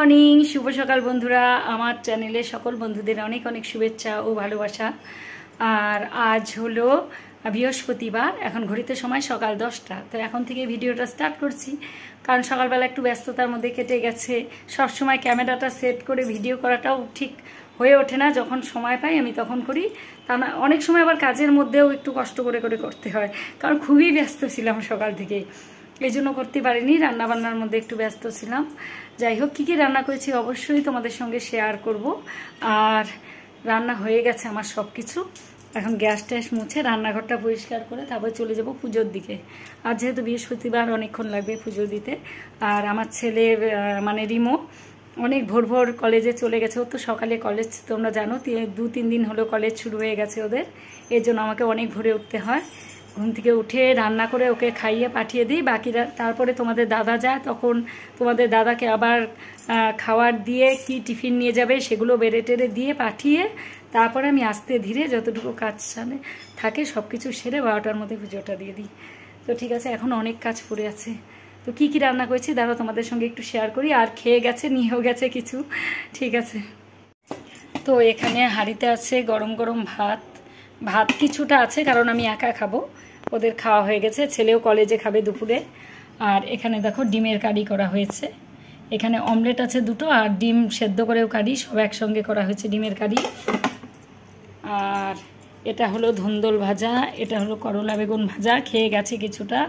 Morning, শুভ সকাল বন্ধুরা। আমার চ্যানেলে সকল বন্ধুদের অনেক অনেক শুভেচ্ছা ও ভালোবাসা। আর আজ হলো বৃহস্পতিবার, এখন ঘড়িতে সময় সকাল 10টা। তো এখন থেকে ভিডিওটা স্টার্ট করছি, কারণ সকালবেলা একটু ব্যস্ততার মধ্যে কেটে গেছে। সবসময় ক্যামেরাটা সেট করে ভিডিও করাটাও ঠিক হয়ে ওঠে না, যখন সময় পাই আমি তখন করি। তা না, অনেক সময় আবার কাজের মধ্যেও একটু কষ্ট করে করে করতে হয়, কারণ খুবই ব্যস্ত ছিলাম সকাল থেকে, এই জন্য করতে পারিনি। রান্নাবান্নার মধ্যে একটু ব্যস্ত ছিলাম। যাই হোক, কী কী রান্না করেছি অবশ্যই তোমাদের সঙ্গে শেয়ার করব। আর রান্না হয়ে গেছে আমার সব কিছু। এখন গ্যাস ট্যাস মুছে রান্নাঘরটা পরিষ্কার করে তারপর চলে যাব পুজোর দিকে। আর যেহেতু বৃহস্পতিবার অনেকক্ষণ লাগবে পুজো দিতে। আর আমার ছেলে মানে রিমো অনেক ভোর ভোর কলেজে চলে গেছে। ও তো সকালে কলেজ, তোমরা জানো 2-3 দিন হলো কলেজ শুরু হয়ে গেছে ওদের। এর জন্য আমাকে অনেক ভোরে উঠতে হয়। ঘুম থেকে উঠে রান্না করে ওকে খাইয়ে পাঠিয়ে দিই। বাকিরা তারপরে তোমাদের দাদা যায়, তখন তোমাদের দাদাকে আবার খাবার দিয়ে কি টিফিন নিয়ে যাবে সেগুলো বেড়ে টেড়ে দিয়ে পাঠিয়ে তারপরে আমি আস্তে ধীরে যতটুকু কাজ সামনে থাকে সব কিছু সেরে 12টার মধ্যে পুজোটা দিয়ে দিই। তো ঠিক আছে, এখন অনেক কাজ পড়ে আছে। তো কি কি রান্না করেছি দাঁড়াও তোমাদের সঙ্গে একটু শেয়ার করি। আর খেয়ে গেছে, নিয়েও গেছে কিছু। ঠিক আছে, তো এখানে হাঁড়িতে আছে গরম গরম ভাত কিছুটা আছে, কারণ আমি একা খাবো, ওদের খাওয়া হয়ে গেছে। ছেলেও কলেজে খাবে দুপুরে। আর এখানে দেখো ডিমের কারি করা হয়েছে। এখানে অমলেট আছে 2টো, আর ডিম সেদ্ধ করেও কারি, সব একসঙ্গে করা হয়েছে ডিমের কারি। আর এটা হলো ধুন্দল ভাজা, এটা হলো করলা বেগুন ভাজা, খেয়ে গেছে কিছুটা।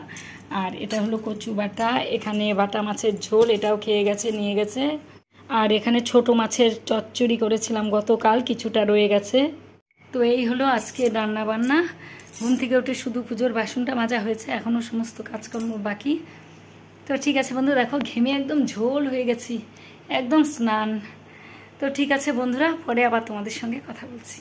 আর এটা হলো কচু বাটা, এখানে বাটা মাছের ঝোল, এটাও খেয়ে গেছে, নিয়ে গেছে। আর এখানে ছোট মাছের চচ্চড়ি করেছিলাম গতকাল, কিছুটা রয়ে গেছে। তো এই হলো আজকে রান্না বান্না। ঘুম থেকে উঠে শুধু পুজোর বাসনটা মাজা হয়েছে, এখনও সমস্ত কাজকর্ম বাকি। তো ঠিক আছে বন্ধু, দেখো ঘেমে একদম ঝোল হয়ে গেছি, একদম স্নান। তো ঠিক আছে বন্ধুরা, পরে আবার তোমাদের সঙ্গে কথা বলছি।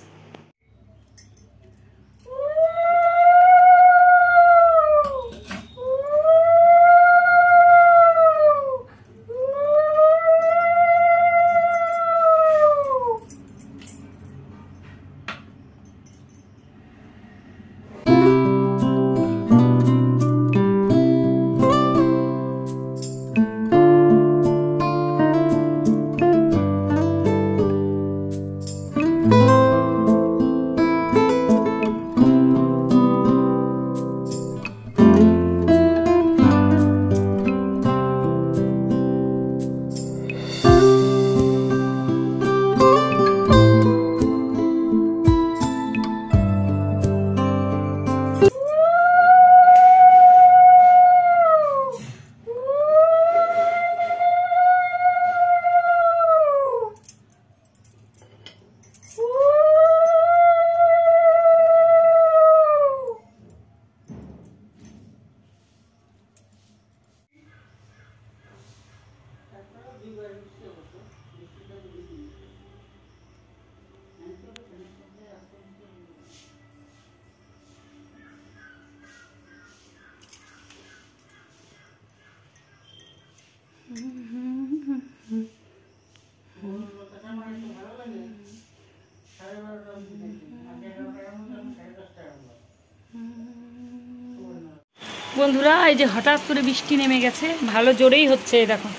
বন্ধুরা, এই যে হঠাৎ করে বৃষ্টি নেমে গেছে, ভালো জোরেই হচ্ছে। দেখো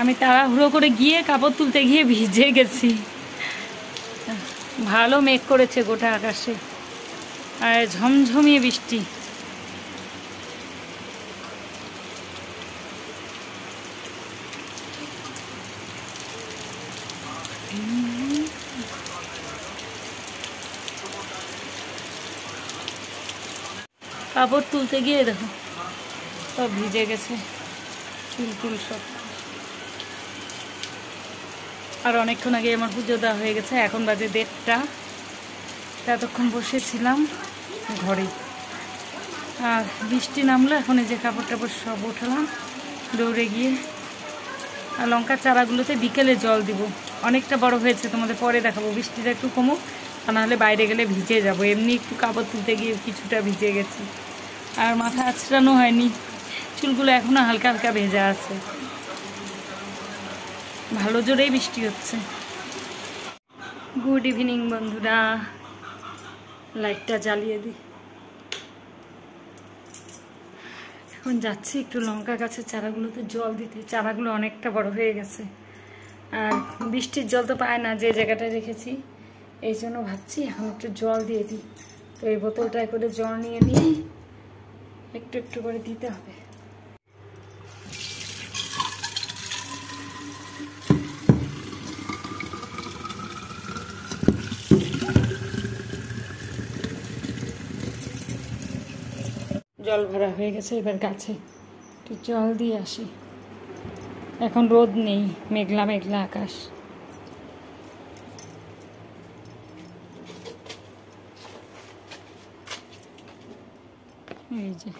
আমি তাড়াহুড়ো করে গিয়ে কাপড় তুলতে গিয়ে ভিজে গেছি। ভালো মেঘ করেছে গোটা আকাশে, আর ঝমঝমিয়ে বৃষ্টি। কাপড় তুলতে গিয়ে দেখো সব ভিজে গেছে, চুল সব। আর অনেকক্ষণ আগে আমার পুজো দেওয়া হয়ে গেছে, এখন বাজে 1:30। এতক্ষণ বসেছিলাম ঘরে, আর বৃষ্টি নামলো। এখন এই যে কাপড় টাপড় সব উঠালাম দৌড়ে গিয়ে। আর লঙ্কার চারাগুলোতে বিকেলে জল দিব, অনেকটা বড় হয়েছে, তোমাদের পরে দেখাবো। বৃষ্টিটা একটু কমুক, তা নাহলে বাইরে গেলে ভিজে যাব। এমনি একটু কাপড় তুলতে গিয়ে কিছুটা ভিজে গেছি। আর মাথা আঁচড়ানো হয়নি, চুলগুলো এখনও হালকা হালকা ভেজা আছে। ভালো জোরেই বৃষ্টি হচ্ছে। গুড ইভিনিং বন্ধুরা, লাইটটা জ্বালিয়ে দিই। এখন যাচ্ছি একটু লঙ্কা গাছের চারাগুলোতে জল দিতে। চারাগুলো অনেকটা বড় হয়ে গেছে, আর বৃষ্টির জল তো পায় না যে জায়গাটায় রেখেছি, এই জন্য ভাবছি এখন একটু জল দিয়ে দিই। তো এই বোতলটায় করে জল নিয়ে একটু একটু করে দিতে হবে। জল ভরা হয়ে গেছে, এবার গাছে একটু জল দিয়ে আসি। এখন রোদ নেই, মেঘলা মেঘলা আকাশ। এই যে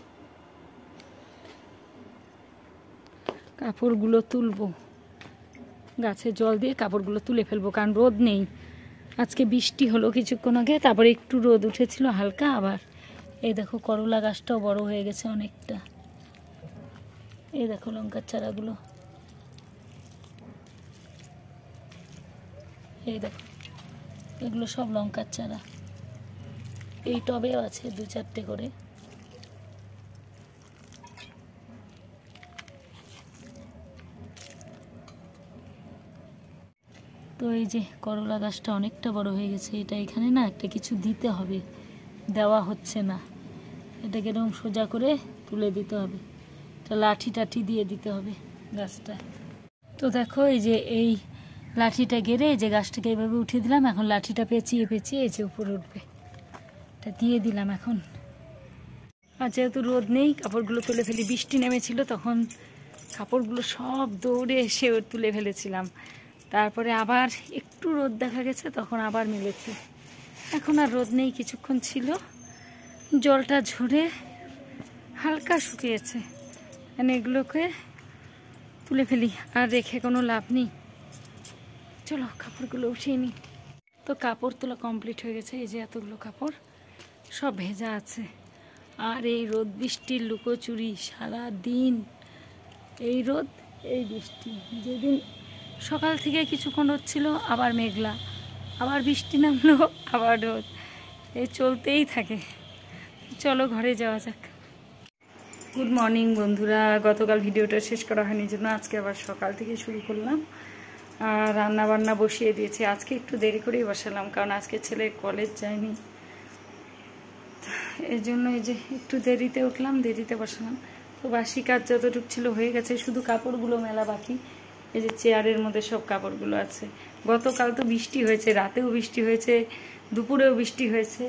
কাপড়গুলো তুলবো, গাছে জল দিয়ে কাপড়গুলো তুলে ফেলবো, কারণ রোদ নেই। আজকে বৃষ্টি হলো কিছুক্ষণ আগে, তারপরে একটু রোদ উঠেছিল হালকা। আবার এই দেখো করলা গাছটাও বড় হয়ে গেছে অনেকটা। এই দেখো লঙ্কার চারাগুলো, এই দেখো এগুলো সব লঙ্কার চারা। এই টবেও আছে 2-4টে করে। তো এই যে করলা গাছটা অনেকটা বড় হয়ে গেছে। এটা এখানে না একটা কিছু দিতে হবে, দেওয়া হচ্ছে না। এটাকে এরকম সোজা করে তুলে দিতে হবে, এটা লাঠি টাঠি দিয়ে দিতে হবে গাছটা। তো দেখো এই যে এই লাঠিটা গেড়ে এই যে গাছটাকে এইভাবে উঠিয়ে দিলাম। এখন লাঠিটা পেঁচিয়ে পেঁচিয়ে এই যে উপরে উঠবে, এটা দিয়ে দিলাম এখন। আর যেহেতু রোদ নেই, কাপড়গুলো তুলে ফেলি। বৃষ্টি নেমেছিল তখন কাপড়গুলো সব দৌড়ে এসে তুলে ফেলেছিলাম। তারপরে আবার একটু রোদ দেখা গেছে, তখন আবার মিলেছে। এখন আর রোদ নেই, কিছুক্ষণ ছিল, জলটা ঝরে হালকা শুকিয়েছে। মানে এগুলোকে তুলে ফেলি, আর রেখে কোনো লাভ নেই। চলো কাপড়গুলো উঠিয়ে নিই। তো কাপড় তোলা কমপ্লিট হয়ে গেছে। এই যে এতগুলো কাপড় সব ভেজা আছে। আর এই রোদ বৃষ্টির লুকোচুরি সারা দিন, এই রোদ এই বৃষ্টি। যেদিন সকাল থেকে কিছুক্ষণ রোদ ছিল, আবার মেঘলা, আবার বৃষ্টি নামলো, আবার রোদ, এই চলতেই থাকে। চলো ঘরে যাওয়া যাক। গুড মর্নিং বন্ধুরা। গতকাল ভিডিওটা শেষ করা হয়নি জন্য আজকে আবার সকাল থেকে শুরু করলাম। আর রান্না বান্না বসিয়ে দিয়েছি। আজকে একটু দেরি করেই বসালাম, কারণ আজকে ছেলে কলেজ যায়নি, এই জন্য এই যে একটু দেরিতে উঠলাম, দেরিতে বসালাম। তো বাসি কাজ যতটুকু ছিল হয়ে গেছে, শুধু কাপড়গুলো মেলা বাকি। এই যে চেয়ারের মধ্যে সব কাপড়গুলো আছে। গতকাল তো বৃষ্টি হয়েছে, রাতেও বৃষ্টি হয়েছে, দুপুরেও বৃষ্টি হয়েছে,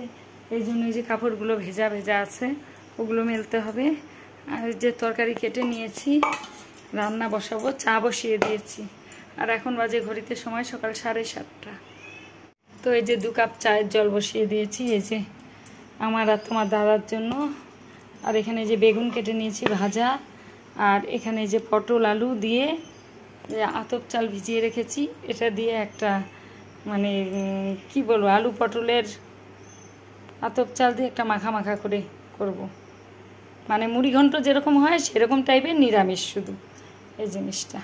এই জন্য এই যে কাপড়গুলো ভেজা ভেজা আছে, ওগুলো মেলতে হবে। আর যে তরকারি কেটে নিয়েছি, রান্না বসাবো, চা বসিয়ে দিয়েছি। আর এখন বাজে ঘড়িতে সময় সকাল 7:30। তো এই যে 2 কাপ চায়ের জল বসিয়ে দিয়েছি, এই যে আমার আর তোমার দাদার জন্য। আর এখানে যে বেগুন কেটে নিয়েছি ভাজা, আর এখানে যে পটল আলু দিয়ে আতপ চাল ভিজিয়ে রেখেছি, এটা দিয়ে একটা মানে কি বলবো, আলু পটলের আতপ চাল দিয়ে একটা মাখা মাখা করে করব। মানে মুড়ি ঘন্ট যেরকম হয় সেরকম টাইপের, নিরামিষ শুধু এই জিনিসটা।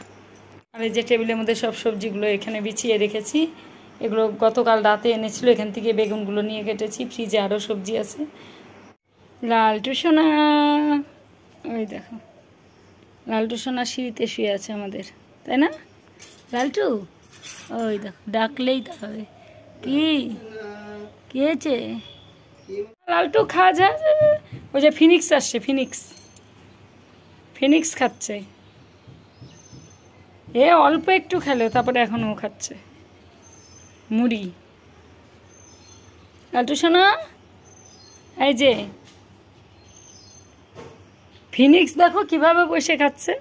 আর এই যে টেবিলের মধ্যে সব সবজিগুলো এখানে বিছিয়ে রেখেছি, এগুলো গতকাল রাতে এনেছিল, এখান থেকে বেগুনগুলো নিয়ে কেটেছি। ফ্রিজে আরও সবজি আছে। লালটু সোনা, ওই দেখো লালটু সোনা সিঁড়িতে শুয়ে আছে আমাদের, তাই না লালটু? ওই দেখো ডাকলেই তো হবে। কি হয়েছে লালটু? খাওয়া যা। ওই যে ফিনিক্স আসছে, ফিনিক্স খাচ্ছে। এ অল্প একটু খেলো, তারপরে এখন ও খাচ্ছে মুড়ি। লালটু সোনা, এই যে ফিনিক্স দেখো কিভাবে বসে খাচ্ছে।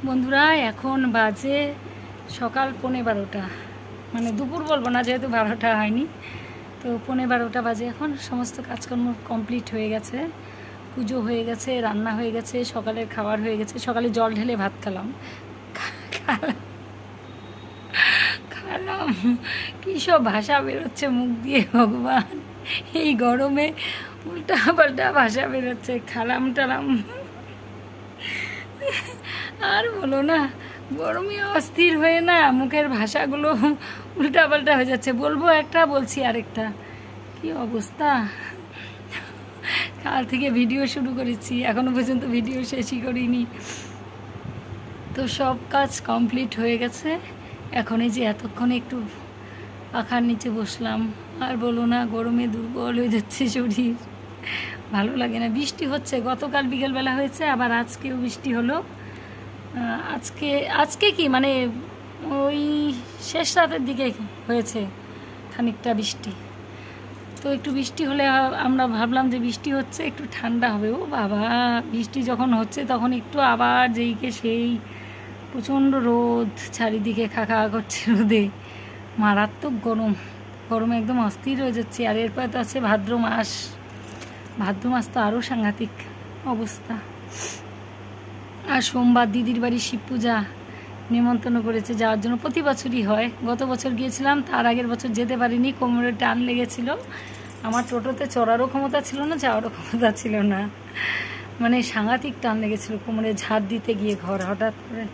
বন্ধুরা এখন বাজে সকাল 11:15, মানে দুপুর বলবো না যেহেতু 12টা হয়নি, তো 11:15 বাজে এখন। সমস্ত কাজকর্ম কমপ্লিট হয়ে গেছে, পুজো হয়ে গেছে, রান্না হয়ে গেছে, সকালের খাবার হয়ে গেছে। সকালে জল ঢেলে ভাত খেলাম কী সব ভাষা বেরোচ্ছে মুখ দিয়ে ভগবান, এই গরমে উল্টা পাল্টা ভাষা বেরোচ্ছে, খালাম টালাম আর বলো না, গরমে অস্থির হয়ে না মুখের ভাষাগুলো উল্টা পাল্টা হয়ে যাচ্ছে, বলবো একটা বলছি আরেকটা, কি অবস্থা। কাল থেকে ভিডিও শুরু করেছি, এখনো পর্যন্ত ভিডিও শেষই করিনি। তো সব কাজ কমপ্লিট হয়ে গেছে, এখন এই যে এতক্ষণে একটু পাখার নিচে বসলাম। আর বলো না, গরমে দুর্বল হয়ে যাচ্ছে শরীর, ভালো লাগে না। বৃষ্টি হচ্ছে, গতকাল বিকেলবেলা হয়েছে, আবার আজকেও বৃষ্টি হলো। আজকে কি মানে ওই শেষ রাতের দিকে হয়েছে খানিকটা বৃষ্টি। তো একটু বৃষ্টি হলে আমরা ভাবলাম যে বৃষ্টি হচ্ছে একটু ঠান্ডা হবে। ও বাবা, বৃষ্টি যখন হচ্ছে তখন একটু আবার যেইকে সেই প্রচণ্ড রোদ, চারিদিকে খাখা করছে রোদে, মারাত্মক গরম, গরমে একদম অস্থির হয়ে যাচ্ছে। আর এরপর তো আছে ভাদ্র মাস, ভাদ্র মাস তো আরও সাংঘাতিক অবস্থা। আর সোমবার দিদির বাড়ি শিব পূজা নিমন্ত্রণ করেছে যাওয়ার জন্য, প্রতি বছরই হয়। গত বছর গিয়েছিলাম, তার আগের বছর যেতে পারিনি, কোমরে টান লেগেছিল। আমার টোটোতে চড়ারও ক্ষমতা ছিল না, যাওয়ারও ক্ষমতা ছিল না, মানে সাংঘাতিক টান লেগেছিল কোমরে ঝাড় দিতে গিয়ে ঘর হঠাৎ করে।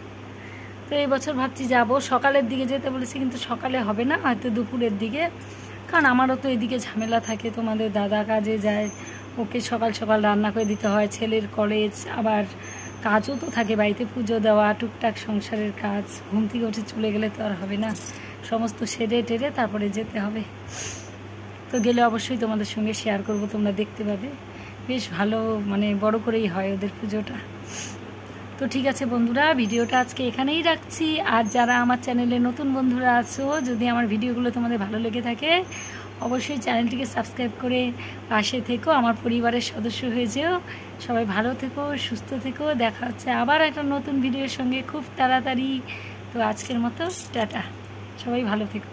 তো এই বছর ভাবছি যাব, সকালের দিকে যেতে বলেছি, কিন্তু সকালে হবে না, হয়তো দুপুরের দিকে, কারণ আমারও তো এদিকে ঝামেলা থাকে। তোমাদের দাদা কাজে যায়, ওকে সকাল সকাল রান্না করে দিতে হয়, ছেলের কলেজ, আবার কাজও তো থাকে বাড়িতে, পুজো দেওয়া, টুকটাক সংসারের কাজ। ঘুম থেকে উঠে চলে গেলে তো আর হবে না, সমস্ত সেরে টেরে তারপরে যেতে হবে। তো গেলে অবশ্যই তোমাদের সঙ্গে শেয়ার করব, তোমরা দেখতে পাবে, বেশ ভালো, মানে বড় করেই হয় ওদের পুজোটা। তো ঠিক আছে বন্ধুরা, ভিডিওটা আজকে এখানেই রাখছি। আর যারা আমার চ্যানেলে নতুন বন্ধুরা আছো, যদি আমার ভিডিওগুলো তোমাদের ভালো লেগে থাকে, অবশ্যই চ্যানেলটিকে সাবস্ক্রাইব করে পাশে থেকো, আমার পরিবারের সদস্য হয়ে যেও। সবাই ভালো থেকো, সুস্থ থেকো, দেখা হচ্ছে আবার একটা নতুন ভিডিওর সঙ্গে খুব তাড়াতাড়ি। তো আজকের মতো টাটা, সবাই ভালো থেকো।